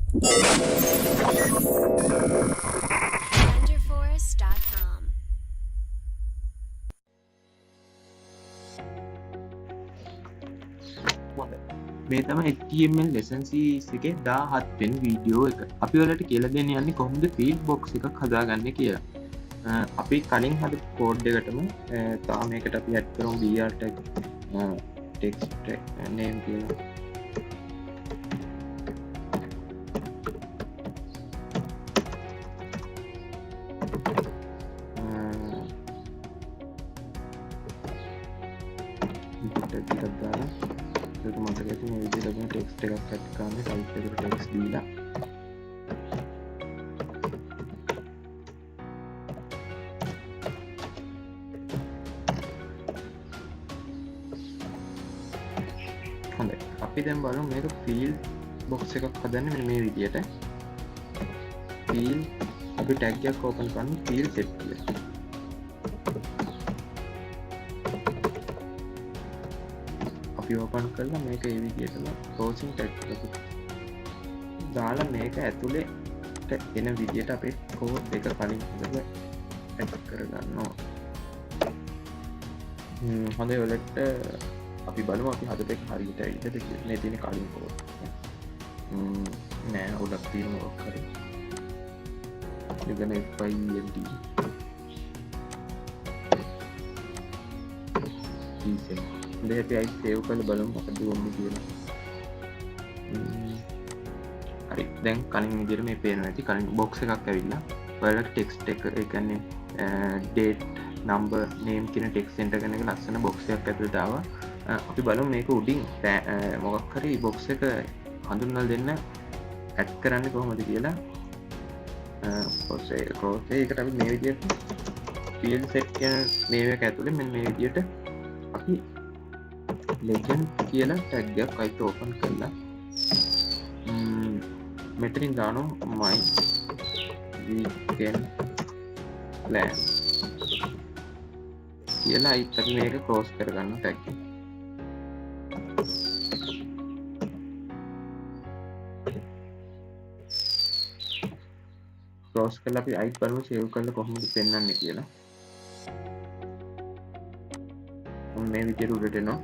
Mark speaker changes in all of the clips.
Speaker 1: Wonderforest.com.
Speaker 2: මේ තම HTML lesson series එකේ 17 වෙනි වීඩියෝ එක. අපි ඔයාලට කියලා දෙන්න යන්නේ කොහොමද Fieldbox එකක් හදාගන්නේ කියලා. අපි කලින් හදපු කෝඩ් එකටම තාම මේකට අපි ඇඩ් කරමු br tag text name කියලා. මට මේ විදිහට ටෙක්ස්ට් එකක් ඇඩ් කරන්න ටයිප් එකට ටෙක්ස්ට් දීලා හොඳයි අපි දැන් බලමු මේක ෆීල්ඩ් බොක්ස් එකක් හදන්න මෙන්න මේ විදිහට ෆීල්ඩ් අපි ටැග් එකක් ඕපන් කරන්න ෆීල්ඩ් සෙට් කියලා ඕපන් කරලා මේක ඒ විදිහටම ක්ලෝසින් ටැග් එකක් දාලා මේක ඇතුලේ එන විදිහට අපේ කෝඩ් එක කලින් හදලා ඇඩ් කරගන්න ඕන. හොඳයි ඔයාලට අපි බලමු අපි හදපු එක හරියට ඇවිල්ලාද කියලා. මේ තියෙන කලින් කෝඩ්. නෑ උඩක් තියෙන මොකක් හරි. ඉතින් fild ඩීසෙන් අපි අයි සේව් කරලා බලමු මොකද වෙන්නේ කියලා. හරි දැන් කලින් විදිහට මේ පේනවා ඇති කලින් බොක්ස් එකක් ඇවිල්ලා ඔයාලට ටෙක්ස්ට් එක ඒ කියන්නේ date number name කියන ටෙක්ස්ට් සෙන්ටර් කරන එක ලස්සන බොක්ස් එකක් ඇතුළට ආවා. අපි බලමු මේක උඩින් මොකක් හරි බොක්ස් එක හඳුන්වලා දෙන්න ඇඩ් කරන්නේ කොහොමද කියලා. ක්‍රොස් ඒකට අපි මේ විදිහට field set කියන මේව එක ඇතුලේ මෙන්න මේ විදිහට අපි legend කියලා ටැග් එකක් අයිත ඕපන් කරලා මෙතනින් දානවා my weekend plan කියලා අයිත් අපි මේක ක්ලෝස් කරගන්න ටැග් එක. ක්ලෝස් කරලා අපි අයිත් බලමු සේව් කරලා කොහොමද පෙන්වන්නේ කියලා. මේ විදිහට උඩට එනවා.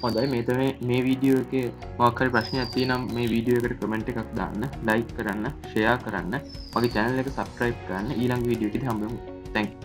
Speaker 2: හොඳයි මේ තමයි මේ වීඩියෝ එකේ මොකක් හරි ප්‍රශ්නයක් තියෙනම් මේ වීඩියෝ එකට කමෙන්ට් එකක් දාන්න, ලයික් කරන්න, ෂෙයා කරන්න, මගේ channel එක subscribe කරන්න. ඊළඟ වීඩියෝ එකේදී හම්බෙමු. Thank you.